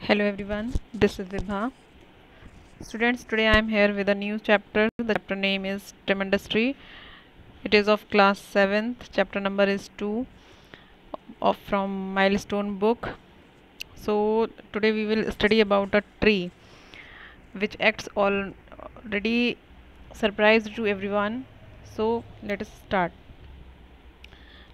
Hello everyone, this is Vibha. Students, today I am here with a new chapter. The chapter name is Tremendous It is of class 7th. Chapter number is 2 of from Milestone book. So today we will study about a tree which acts already surprised to everyone. So let us start.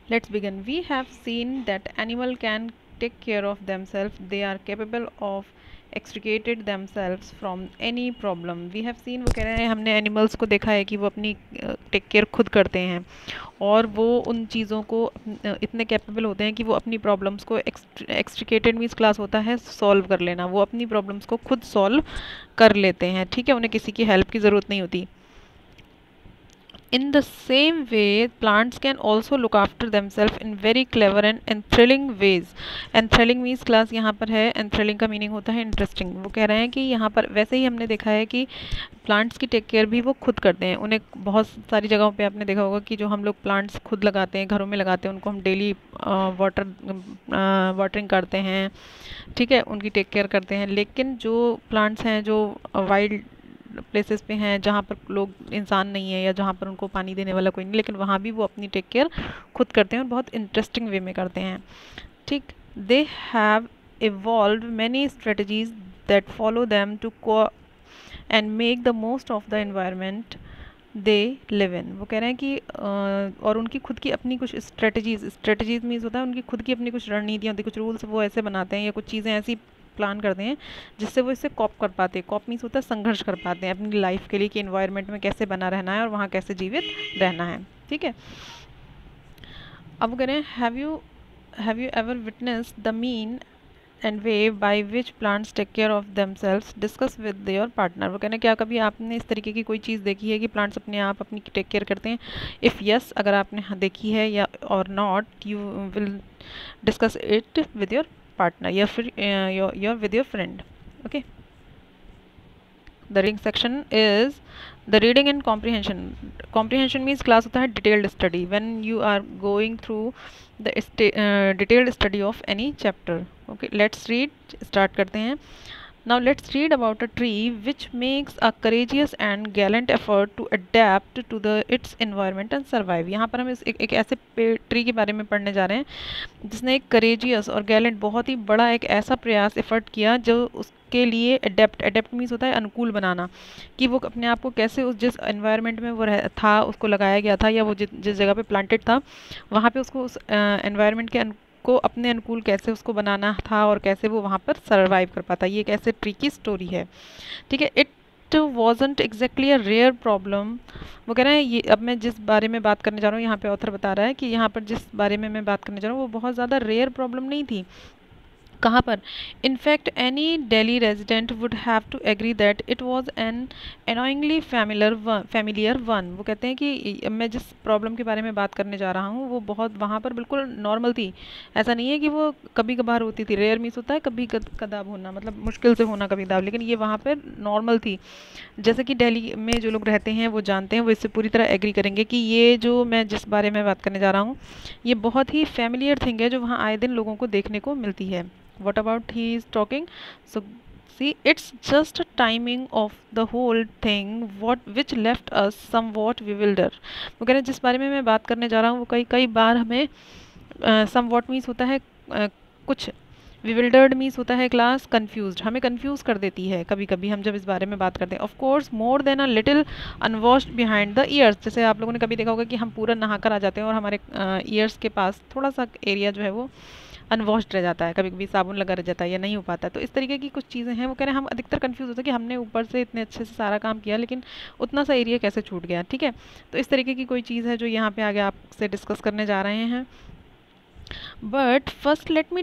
Let's begin. We have seen that animal can take care of themselves. They are capable of extricated themselves from any problem. We have seen, वो कह रहे हैं हमने animals को देखा है कि वो अपनी टेक केयर खुद करते हैं और वो उन चीज़ों को इतने कैपेबल होते हैं कि वो अपनी प्रॉब्लम्स को एक्सट्रिकेटेड मीन्स क्लास होता है सॉल्व कर लेना, वो अपनी प्रॉब्लम्स को खुद सॉल्व कर लेते हैं. ठीक है, उन्हें किसी की हेल्प की ज़रूरत नहीं होती. In the same way, plants can also look after themselves in very clever and enthralling ways. Enthralling means class यहाँ पर है, enthralling का मीनिंग होता है इंटरेस्टिंग. वो कह रहे हैं कि यहाँ पर वैसे ही हमने देखा है कि प्लांट्स की टेक केयर भी वो खुद करते हैं. उन्हें बहुत सारी जगहों पे आपने देखा होगा कि जो हम लोग प्लांट्स खुद लगाते हैं, घरों में लगाते हैं, उनको हम डेली वाटरिंग करते हैं. ठीक है, उनकी टेक केयर करते हैं. लेकिन जो प्लांट्स हैं जो वाइल्ड प्लेसेस पे हैं जहाँ पर लोग इंसान नहीं है या जहाँ पर उनको पानी देने वाला कोई नहीं, लेकिन वहाँ भी वो अपनी टेक केयर खुद करते हैं और बहुत इंटरेस्टिंग वे में करते हैं. ठीक, they have evolve many strategies that follow them to cope and make the most of the environment they live in. वो कह रहे हैं कि और उनकी खुद की अपनी कुछ स्ट्रेटजीज मीन्स होता है उनकी खुद की अपनी कुछ रणनीतियाँ होती है, कुछ रूल्स वो ऐसे बनाते हैं या कुछ चीज़ें ऐसी प्लान करते हैं जिससे वो इससे कॉप कर पाते हैं. कॉप मीन्स होता है संघर्ष कर पाते हैं अपनी लाइफ के लिए कि एनवायरनमेंट में कैसे बना रहना है और वहाँ कैसे जीवित रहना है. ठीक है, अब कह रहे हैं have you ever witness the mean and way by which plants take care of themselves, discuss with your partner. वो कहना क्या कभी आपने इस तरीके की कोई चीज़ देखी है कि प्लांट्स अपने आप अपनी टेक केयर करते हैं? इफ़ यस, अगर आपने देखी है या और not, you will discuss it with your partner, your with your friend. Okay, the reading section is the reading and comprehension means class होता है detailed study when you are going through the detailed study of any chapter. Okay, let's read, start करते हैं. Now let's read about a tree which makes a courageous and gallant effort to adapt to its environment and survive. यहाँ पर हम एक ऐसे tree के बारे में पढ़ने जा रहे हैं जिसने एक courageous और gallant बहुत ही बड़ा एक ऐसा प्रयास एफर्ट किया जो उसके लिए अडेप्ट मीन्स होता है अनुकूल बनाना, कि वो अपने आप को कैसे उस जिस एनवायरनमेंट में वो था उसको लगाया गया था या वो जिस जगह पे प्लांटेड था वहाँ पे उसको उस एनवायरनमेंट के को अपने अनुकूल कैसे उसको बनाना था और कैसे वो वहाँ पर सर्वाइव कर पाता. ये एक ऐसे ट्रिकी स्टोरी है. ठीक है, it wasn't exactly a rare problem. वो कह रहे हैं ये अब मैं जिस बारे में बात करने जा रहा हूँ यहाँ पे ऑथर बता रहा है कि यहाँ पर जिस बारे में मैं बात करने जा रहा हूँ वो बहुत ज़्यादा रेयर प्रॉब्लम नहीं थी. कहाँ पर? In fact any Delhi resident would have to agree that it was an annoyingly familiar one. वो कहते हैं कि मैं जिस प्रॉब्लम के बारे में बात करने जा रहा हूँ वो बहुत वहाँ पर बिल्कुल नॉर्मल थी. ऐसा नहीं है कि वो कभी कभार होती थी. रेयर मीन्स होता है कभी कदाब होना, मतलब मुश्किल से होना कभी कदाब, लेकिन ये वहाँ पर नॉर्मल थी. जैसे कि दिल्ली में जो लोग रहते हैं वो जानते हैं, वो इससे पूरी तरह एग्री करेंगे कि ये जो मैं जिस बारे में बात करने जा रहा हूँ ये बहुत ही फैमिलियर थिंग है जो वहाँ आए दिन लोगों को देखने को मिलती है. What about he is talking? So see, it's just a timing of the whole thing which left us somewhat bewildered. वो कह रहे हैं जिस बारे में मैं बात करने जा रहा हूँ वो कई बार हमें somewhat means होता है कुछ, bewildered means होता है क्लास confused, हमें confuse कर देती है कभी कभी हम जब इस बारे में बात करते हैं. Of course more than a little unwashed behind the ears. जैसे आप लोगों ने कभी देखा होगा कि हम पूरा नहाकर आ जाते हैं और हमारे ears के पास थोड़ा सा एरिया जो है वो अनवॉश्ड रह जाता है, कभी कभी साबुन लगा रह जाता है या नहीं हो पाता है. तो इस तरीके की कुछ चीज़ें हैं. वो कह रहे हैं हम अधिकतर कंफ्यूज होते हैं कि हमने ऊपर से इतने अच्छे से सारा काम किया लेकिन उतना सा एरिया कैसे छूट गया. ठीक है, तो इस तरीके की कोई चीज़ है जो यहाँ पे आगे आपसे डिस्कस करने जा रहे हैं. But first let me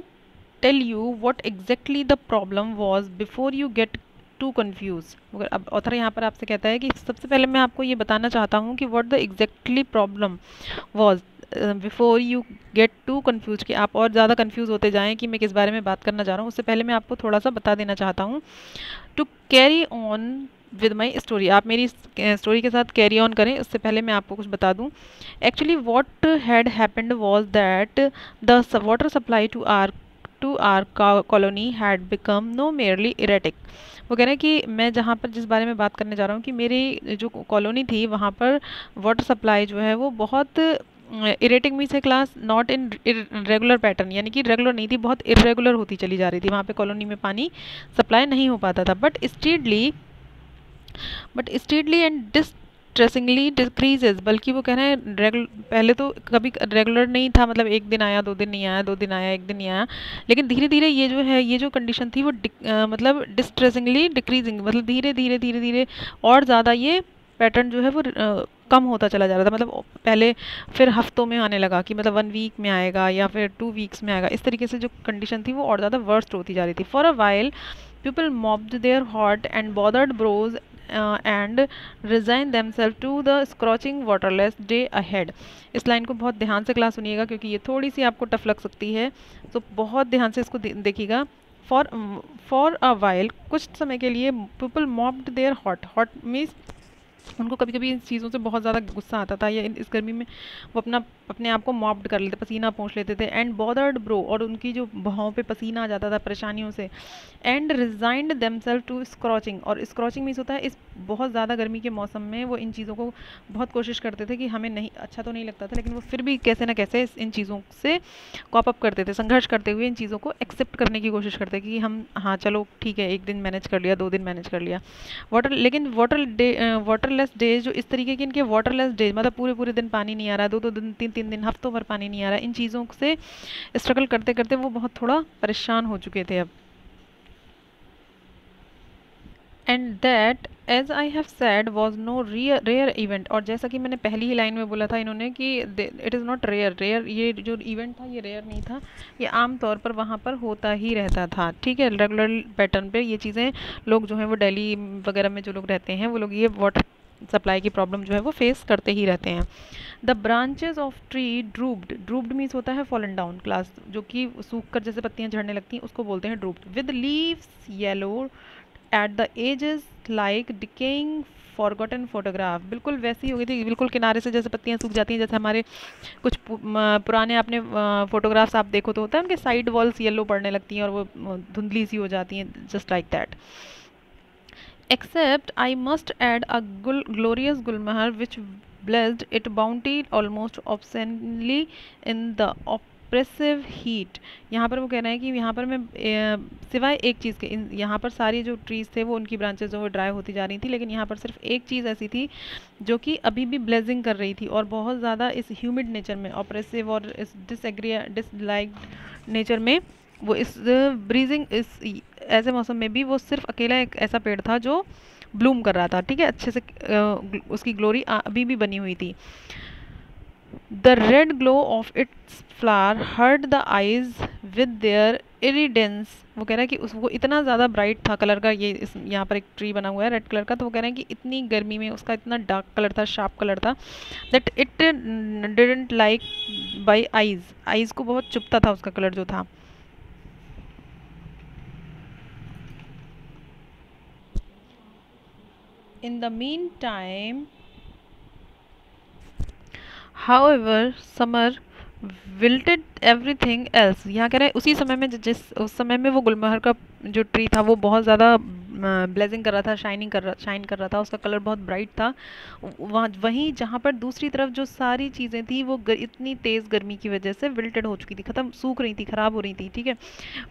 tell you what exactly the problem was before you get to confuse. अब ऑथर यहाँ पर आपसे कहता है कि सबसे पहले मैं आपको ये बताना चाहता हूँ कि what the exactly problem was before you get to confuse, कि आप और ज़्यादा कन्फ्यूज़ होते जाएं कि मैं किस बारे में बात करना चाह रहा हूँ. उससे पहले मैं आपको थोड़ा सा बता देना चाहता हूँ. To carry on with my story, आप मेरी स्टोरी के साथ कैरी ऑन करें उससे पहले मैं आपको कुछ बता दूँ. Actually what had happened was that the water supply to to our colony had become no merely erratic. वो कह रहे हैं कि मैं जहाँ पर जिस बारे में बात करने जा रहा हूँ कि मेरी जो कॉलोनी थी वहाँ पर वाटर सप्लाई जो है वो बहुत इरेटिक मीन्स है class not in regular pattern, यानी कि रेगुलर नहीं थी, बहुत इरेगुलर होती चली जा रही थी, वहाँ पे कॉलोनी में पानी सप्लाई नहीं हो पाता था. बट स्टीडली एंड डिस्ट्रेसिंगली डिक्रीजेज, बल्कि वो कह रहे हैं पहले तो कभी रेगुलर नहीं था, मतलब एक दिन आया 2 दिन नहीं आया, 2 दिन आया 1 दिन नहीं आया, लेकिन धीरे धीरे ये जो है ये जो कंडीशन थी वो मतलब डिस्ट्रेसिंगली डिक्रीजिंग, मतलब धीरे धीरे धीरे धीरे और ज़्यादा ये पैटर्न जो है वो कम होता चला जा रहा था. मतलब पहले फिर हफ्तों में आने लगा कि मतलब 1 वीक में आएगा या फिर 2 वीक्स में आएगा, इस तरीके से जो कंडीशन थी वो और ज़्यादा वर्स्ट होती जा रही थी. For a while people mobbed their hot and bothered brows and resign themself to the scorching waterless day ahead. इस लाइन को बहुत ध्यान से क्लास सुनिएगा क्योंकि ये थोड़ी सी आपको टफ लग सकती है, तो बहुत ध्यान से इसको देखिएगा. फॉर अ वाइल, कुछ समय के लिए, people mobbed their hot. Hot means उनको कभी कभी इन चीज़ों से बहुत ज़्यादा गुस्सा आता था, या इस गर्मी में वो अपने आप को मॉब्ड कर लेते, पसीना पोंछ लेते थे. एंड बॉदर्ड ब्रो, और उनकी जो भौं पे पसीना आ जाता था परेशानियों से. And resigned themself to scorching, और स्क्रॉचिंग मीन्स होता है इस बहुत ज़्यादा गर्मी के मौसम में वो इन चीज़ों को बहुत कोशिश करते थे कि हमें नहीं अच्छा तो नहीं लगता था, लेकिन वो फिर भी कैसे ना कैसे इन चीज़ों से कॉप अप करते थे, संघर्ष करते हुए इन चीज़ों को एक्सेप्ट करने की कोशिश करते कि हम हाँ चलो ठीक है 1 दिन मैनेज कर लिया, 2 दिन मैनेज कर लिया. लेकिन वाटरलेस डेज, जो इस तरीके के इनके वाटरलेस डेज, मतलब पूरे पूरे दिन पानी नहीं आ रहा, 2 दिन 3 दिन हफ्तों भर पानी नहीं आ रहा, इन चीज़ों से स्ट्रगल करते करते वो बहुत थोड़ा परेशान हो चुके थे अब. And that as I have said was no rare event, और जैसा कि मैंने पहली ही लाइन में बोला था इन्होंने कि इट इज़ नॉट रेयर, ये जो इवेंट था ये रेयर नहीं था, ये आम तौर पर वहाँ पर होता ही रहता था. ठीक है, रेगुलर पैटर्न पे ये चीज़ें लोग जो हैं वो दिल्ली वगैरह में जो लोग रहते हैं वो लोग ये वाटर सप्लाई की प्रॉब्लम जो है वो फेस करते ही रहते हैं. The branches of tree drooped means होता है फॉलन डाउन क्लास, जो कि सूख कर जैसे पत्तियां झड़ने लगती हैं उसको बोलते हैं drooped. With leaves yellow at the edges like decaying forgotten photograph, बिल्कुल वैसी हो गई थी, बिल्कुल किनारे से जैसे पत्तियां सूख जाती हैं, जैसे हमारे कुछ पुराने आपने फोटोग्राफ्स आप देखो तो होता है उनके साइड वॉल्स येलो पड़ने लगती हैं और वो धुंधली सी हो जाती हैं, just like that. Except I must add a glorious Gulmahar which blessed its bounty almost obscenely in the oppressive heat. यहाँ पर वो कह रहे हैं कि यहाँ पर मैं सिवाय एक चीज़ के यहाँ पर सारी जो ट्रीज़ थे वो उनकी ब्रांचेज जो वो ड्राई होती जा रही थी, लेकिन यहाँ पर सिर्फ एक चीज़ ऐसी थी जो कि अभी भी ब्लेजिंग कर रही थी और बहुत ज़्यादा इस ह्यूमिड नेचर में, ऑप्रेसिव और इस डिसलाइक्ड नेचर में, वो इस ब्रीजिंग इस ऐसे मौसम में भी वो सिर्फ अकेला एक ऐसा पेड़ था जो ब्लूम कर रहा था. ठीक है, अच्छे से उसकी ग्लोरी अभी भी बनी हुई थी. The red glow of its flower hurt the eyes with their iridescence. वो कह रहा है कि वो इतना ज़्यादा ब्राइट था कलर का, ये यहाँ पर एक ट्री बना हुआ है रेड कलर का, तो वो कह रहे हैं कि इतनी गर्मी में उसका इतना डार्क कलर था, शार्प कलर था, that it didn't like by eyes को बहुत चुभता था उसका कलर जो था. In the meantime, however, summer wilted everything else. यहाँ कह रहे हैं उसी समय में उस समय में वो गुलमोहर का जो ट्री था वो बहुत ज़्यादा ब्लेजिंग कर रहा था, शाइन कर रहा था, उसका कलर बहुत ब्राइट था. वहीं जहाँ पर दूसरी तरफ जो सारी चीज़ें थी वो इतनी तेज़ गर्मी की वजह से विल्टेड हो चुकी थी, ख़त्म सूख रही थी, ख़राब हो रही थी. ठीक है,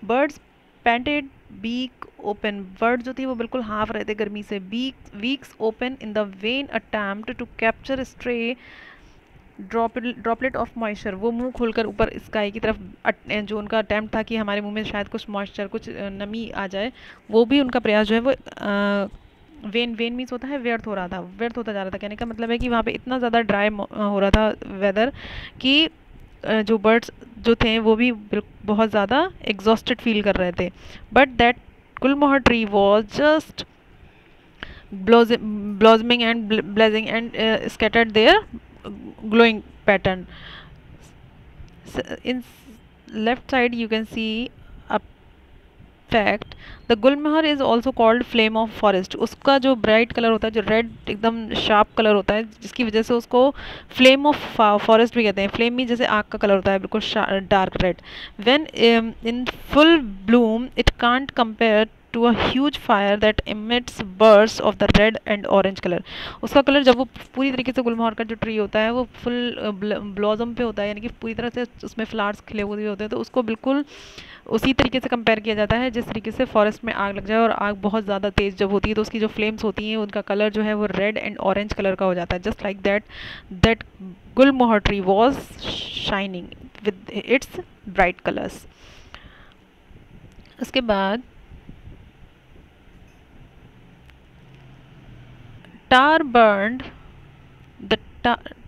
birds panted beak open, bird जो थी वो बिल्कुल हाँफ रहे थे गर्मी से. Beaks open in the vain attempt to capture stray droplet of moisture, वो मुंह खोलकर ऊपर स्काई की तरफ जो उनका अटैम्प्ट था कि हमारे मुंह में शायद कुछ मॉइस्चर, कुछ नमी आ जाए, वो भी उनका प्रयास जो है वो वेन मीन्स होता है व्यर्थ हो रहा था, व्यर्थ होता जा रहा था. कहने का मतलब है कि वहाँ पे इतना ज़्यादा ड्राई हो रहा था वेदर कि जो बर्ड्स जो थे वो भी बहुत ज़्यादा एग्जॉस्टेड फील कर रहे थे. But that Gulmohar tree was just blossoming and blazing and scattered their glowing pattern. In left side you can see a fact, the Gulmohar is also called flame of forest. उसका जो bright colour होता है, जो red एकदम sharp colour होता है, जिसकी वजह से उसको फ्लेम ऑफ फॉरेस्ट भी कहते हैं। फ्लेम भी जैसे आग का कलर होता है, बिल्कुल dark red. When in full bloom it can't compare to a huge fire that emits burst of the red and orange colour. उसका कलर जब वो पूरी तरीके से, गुलमोहर का जो ट्री होता है वो फुल ब्लॉसम पे होता है, यानी कि पूरी तरह से उसमें फ्लावर्स खिले हुए होते हैं, तो उसको बिल्कुल उसी तरीके से कंपेयर किया जाता है जिस तरीके से फॉरेस्ट में आग लग जाए, और आग बहुत ज़्यादा तेज़ जब होती है तो उसकी जो फ्लेम्स होती हैं उनका कलर जो है वो रेड एंड ऑरेंज कलर का हो जाता है। Just like that Gulmohar tree was shining with its bright colours. उसके बाद tar burned the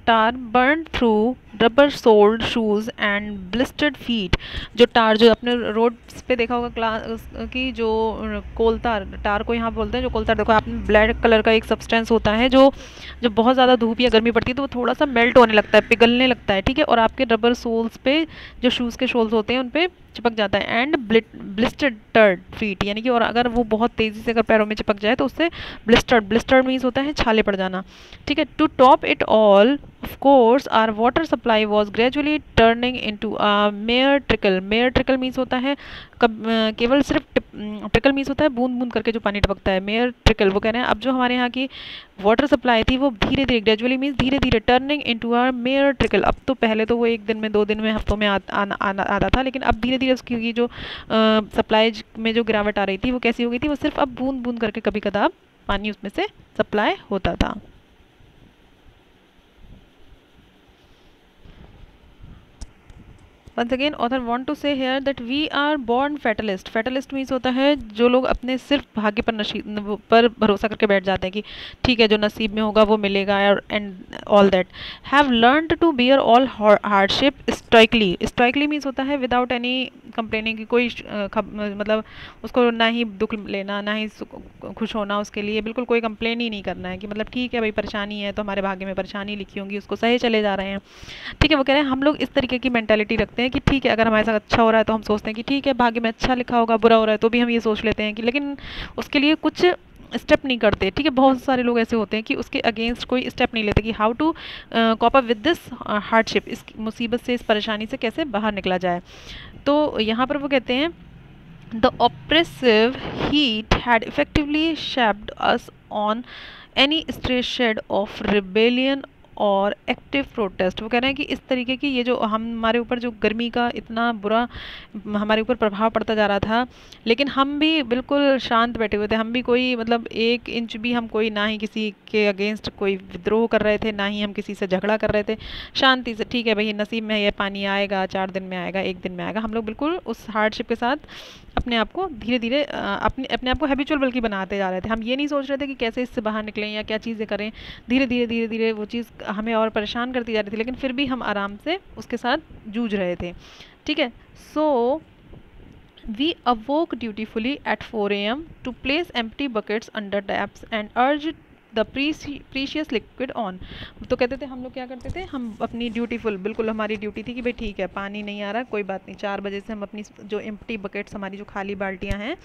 tar burned through rubber soled shoes and blistered feet। जो टार, जो अपने रोड पे देखा होगा क्लास की, जो कोलतार, टार को यहाँ बोलते हैं, जो कोलतार देखो आपने, ब्लैक कलर का एक सब्सटेंस होता है जो जब बहुत ज़्यादा धूप या गर्मी पड़ती है तो वो थोड़ा सा मेल्ट होने लगता है, पिघलने लगता है, ठीक है, और आपके रबर सोल्स पे, जो शूज़ के सोल्स होते हैं उन पे चिपक जाता है। एंड ब्लिस्टर्ड फीट, यानी कि और अगर वो बहुत तेज़ी से अगर पैरों में चिपक जाए तो उससे ब्लिस्टर्ड मीन्स होता है छाले पड़ जाना, ठीक है। To top it all of course our water supply was gradually turning into a mere trickle. Mere trickle means होता है केवल सिर्फ ट्रिकल मीन्स होता है बूंद बूंद करके जो पानी टपकता है, मेयर ट्रिकल। वो कह रहे हैं अब जो हमारे यहाँ की वाटर सप्लाई थी वो धीरे धीरे, ग्रेजुअली मीन्स धीरे धीरे, turning into a mere trickle. अब तो पहले तो वो एक दिन में, 2 दिन में, हफ्तों में आता था, लेकिन अब धीरे धीरे उसकी जो सप्लाई में जो गिरावट आ रही थी वो कैसी हो गई थी, वो सिर्फ अब बूंद बूंद करके कभी कदार पानी उसमें से सप्लाई होता था। Once again author want to say here that we are born fatalist। fatalist means होता है जो लोग अपने सिर्फ भाग्य पर भरोसा करके बैठ जाते हैं कि ठीक है जो नसीब में होगा वो मिलेगा, and all that. Have learned to bear all hardship stoically. Stoically means होता है विदाउट एनी कंप्लेनिंग, की कोई मतलब उसको ना ही दुख लेना ना ही खुश होना, उसके लिए बिल्कुल कोई कंप्लेन ही नहीं करना है कि मतलब ठीक है भाई परेशानी है तो हमारे भाग्य में परेशानी लिखी होंगी, उसको सहे चले जा रहे हैं, ठीक है। वो कह रहे हैं हम लोग इस तरीके की मेंटालिटी रखते हैं कि ठीक है अगर हमारे साथ अच्छा हो रहा है तो हम सोचते हैं कि ठीक है भाग्य में अच्छा लिखा होगा, बुरा हो रहा है तो भी हम ये सोच लेते हैं कि, लेकिन उसके लिए कुछ स्टेप नहीं करते, ठीक है। बहुत सारे लोग ऐसे होते हैं कि उसके अगेंस्ट कोई स्टेप नहीं लेते कि how to cope up with this hardship, इस मुसीबत से, इस परेशानी से कैसे बाहर निकला जाए। तो यहाँ पर वो कहते हैं the oppressive heat had effectively shaped us on any stray shade of rebellion और एक्टिव प्रोटेस्ट। वो कह रहे हैं कि इस तरीके की ये जो हमारे ऊपर जो गर्मी का इतना बुरा हमारे ऊपर प्रभाव पड़ता जा रहा था, लेकिन हम भी बिल्कुल शांत बैठे हुए थे, हम भी कोई मतलब 1 इंच भी हम कोई ना ही किसी के अगेंस्ट कोई विद्रोह कर रहे थे, ना ही हम किसी से झगड़ा कर रहे थे, शांति से ठीक है भाई नसीब में ये पानी आएगा, 4 दिन में आएगा, 1 दिन में आएगा। हम लोग बिल्कुल उस हार्डशिप के साथ अपने आप को धीरे धीरे अपने आप को हैबिचुअल बल्कि बनाते जा रहे थे। हम ये नहीं सोच रहे थे कि कैसे इससे बाहर निकलें या क्या चीज़ें करें, धीरे धीरे धीरे धीरे वो चीज़ हमें और परेशान करती जा रही थी, लेकिन फिर भी हम आराम से उसके साथ जूझ रहे थे, ठीक है। So we awoke dutifully at 4 AM to place empty buckets under taps and urge the precious liquid on. तो कहते थे हम लोग क्या करते थे, हम अपनी ड्यूटीफुल, बिल्कुल हमारी ड्यूटी थी कि भाई ठीक है पानी नहीं आ रहा कोई बात नहीं, 4 बजे से हम अपनी जो एम्प्टी बकेट्स, हमारी जो खाली बाल्टियां हैं,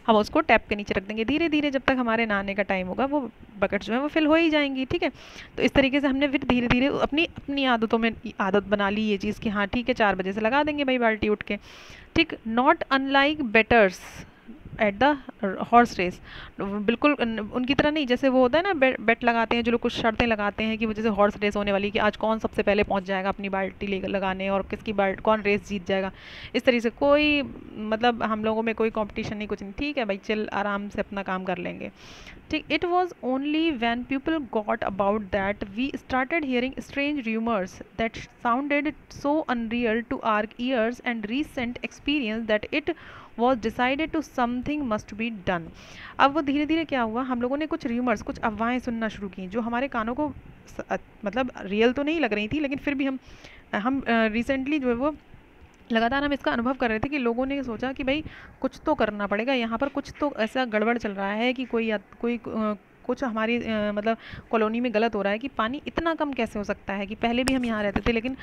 हम उसको टैप के नीचे रख देंगे, धीरे धीरे जब तक हमारे नहाने का टाइम होगा वो बकेट्स जो है वो फिल हो ही जाएंगी, ठीक है। तो इस तरीके से हमने फिर धीरे धीरे अपनी आदतों में आदत बना ली ये चीज़ कि हाँ ठीक है 4 बजे से लगा देंगे भाई बाल्टी उठ के, ठीक। Not unlike betters at the horse race, बिल्कुल उनकी तरह नहीं, जैसे वो होता है ना बेट लगाते हैं जो लोग, कुछ शर्तें लगाते हैं कि वो जैसे हॉर्स रेस होने वाली कि आज कौन सबसे पहले पहुंच जाएगा अपनी बाल्टी ले लगाने और किसकी कौन रेस जीत जाएगा, इस तरीके से कोई मतलब हम लोगों में कोई कंपटीशन नहीं, कुछ नहीं, ठीक है भाई चल आराम से अपना काम कर लेंगे, ठीक। It was only when people got about that we started hearing strange rumours that sounded so unreal to our ears and recent experience that it was decided to something must be done. अब वो धीरे धीरे क्या हुआ, हम लोगों ने कुछ र्यूमर्स, कुछ अफवाहें सुनना शुरू की जो हमारे कानों को मतलब रियल तो नहीं लग रही थी, लेकिन फिर भी हम रिसेंटली जो है वो लगातार हम इसका अनुभव कर रहे थे कि लोगों ने सोचा कि भाई कुछ तो करना पड़ेगा, यहाँ पर कुछ तो ऐसा गड़बड़ चल रहा है कि कोई कुछ हमारी मतलब कॉलोनी में गलत हो रहा है कि पानी इतना कम कैसे हो सकता है, कि पहले भी हम यहाँ रहते थे लेकिन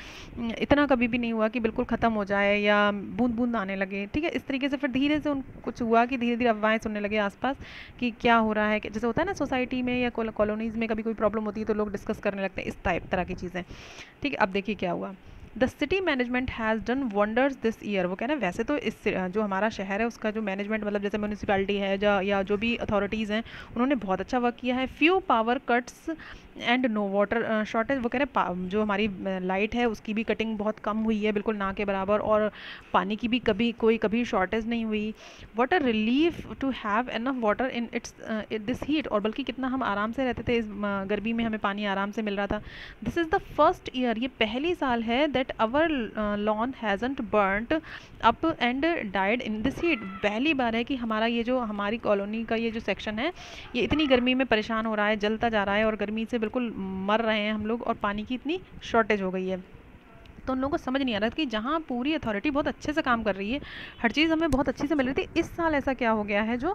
इतना कभी भी नहीं हुआ कि बिल्कुल ख़त्म हो जाए या बूंद बूंद आने लगे। ठीक है, इस तरीके से फिर धीरे से उन कुछ हुआ कि धीरे धीरे अफवाहें सुनने लगे आसपास कि क्या हो रहा है, कि जैसे होता है ना सोसाइटी में या कॉलोनीज़ में कभी कोई प्रॉब्लम होती है तो लोग डिस्कस करने लगते हैं, इस तरह की चीज़ें। ठीक है, अब देखिए क्या हुआ। The city management has done wonders this year. वो कहना वैसे तो इस जो हमारा शहर है उसका जो मैनेजमेंट मतलब जैसे म्यूनिसिपैलिटी है या जो भी अथॉरिटीज़ हैं उन्होंने बहुत अच्छा वर्क किया है। Few power cuts and no water shortage. वो कह रहे हैं जो हमारी लाइट है उसकी भी कटिंग बहुत कम हुई है, बिल्कुल ना के बराबर, और पानी की भी कभी शॉर्टेज नहीं हुई। Water relief to have enough water in its this heat. और बल्कि कितना हम आराम से रहते थे, इस गर्मी में हमें पानी आराम से मिल रहा था। This is the first year, ये पहली साल है that our lawn hasn't burnt up and died in this heat. पहली बार है कि हमारा ये जो हमारी कॉलोनी का ये जो सेक्शन है ये इतनी गर्मी में परेशान हो रहा है, जलता जा रहा है और गर्मी से बिल्कुल मर रहे हैं हम लोग, और पानी की इतनी शॉर्टेज हो गई है। तो उन लोगों को समझ नहीं आ रहा था कि जहाँ पूरी अथॉरिटी बहुत अच्छे से काम कर रही है, हर चीज़ हमें बहुत अच्छी से मिल रही थी, इस साल ऐसा क्या हो गया है जो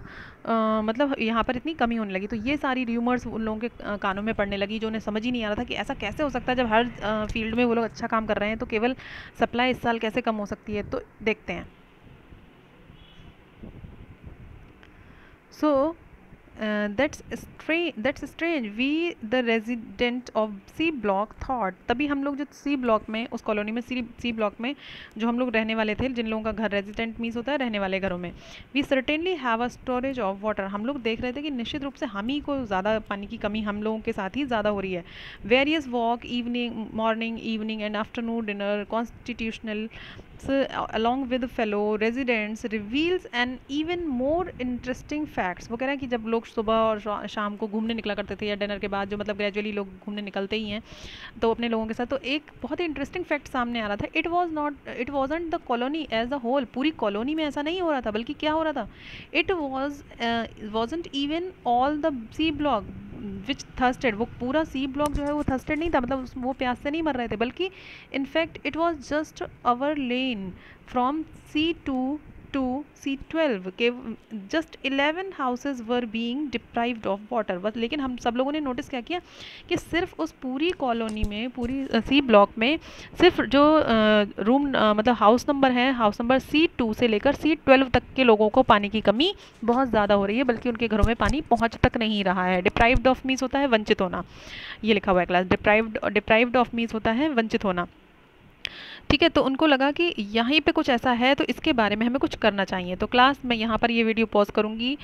मतलब यहाँ पर इतनी कमी होने लगी। तो ये सारी र्यूमर्स उन लोगों के कानों में पड़ने लगी, जो उन्हें समझ ही नहीं आ रहा था कि ऐसा कैसे हो सकता है, जब हर फील्ड में वो लोग अच्छा काम कर रहे हैं तो केवल सप्लाई इस साल कैसे कम हो सकती है। तो देखते हैं। So that's strange. We the resident of C block thought, तभी हम लोग जो C ब्लॉक में उस कॉलोनी में C ब्लॉक में जो हम लोग रहने वाले थे, जिन लोगों का घर रेजिडेंट मीन्स होता है रहने वाले घरों में, we certainly have a storage of water. हम लोग देख रहे थे कि निश्चित रूप से हम ही को ज़्यादा पानी की कमी हम लोगों के साथ ही ज़्यादा हो रही है। Various walk evening morning evening and afternoon dinner constitutional along with fellow residents reveals an even more interesting facts। वो कह रहा है कि जब लोग सुबह और शाम को घूमने निकला करते थे या डिनर के बाद, जो मतलब ग्रेजुअली लोग घूमने निकलते ही हैं तो अपने लोगों के साथ, तो एक बहुत ही इंटरेस्टिंग फैक्ट सामने आ रहा था। It wasn't the colony as a whole. पूरी कॉलोनी में ऐसा नहीं हो रहा था, बल्कि क्या हो रहा था, it wasn't even all the C block which thirsted. वो पूरा सी ब्लॉक जो है वो थर्स्टेड नहीं था, मतलब वो प्यास से नहीं मर रहे थे, बल्कि in fact it was just our lane from C2 to C12 के just 11 houses were being deprived of water. बस लेकिन हम सब लोगों ने नोटिस क्या किया कि सिर्फ उस पूरी कॉलोनी में, पूरी C ब्लॉक में सिर्फ जो रूम मतलब हाउस नंबर है, हाउस नंबर C2 से लेकर C12 तक के लोगों को पानी की कमी बहुत ज़्यादा हो रही है, बल्कि उनके घरों में पानी पहुँच तक नहीं रहा है। डिप्राइव्ड ऑफ मीन्स होता है वंचित होना, ये लिखा हुआ है क्लास। डिप्राइव्ड ऑफ मीन्स होता है वंचित होना। ठीक है, तो उनको लगा कि यहीं पे कुछ ऐसा है तो इसके बारे में हमें कुछ करना चाहिए। तो क्लास मैं यहाँ पर ये वीडियो पॉज करूँगी,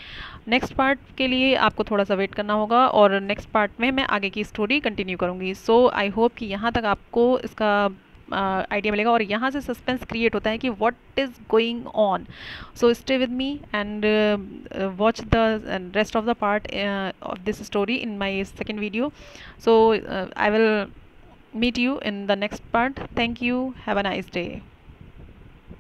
नेक्स्ट पार्ट के लिए आपको थोड़ा सा वेट करना होगा और नेक्स्ट पार्ट में मैं आगे की स्टोरी कंटिन्यू करूँगी। सो आई होप कि यहाँ तक आपको इसका आइडिया मिलेगा और यहाँ से सस्पेंस क्रिएट होता है कि what is going on. So stay with me and watch the rest of the part of this story in my second video. So I will meet you in the next part. Thank you. Have a nice day.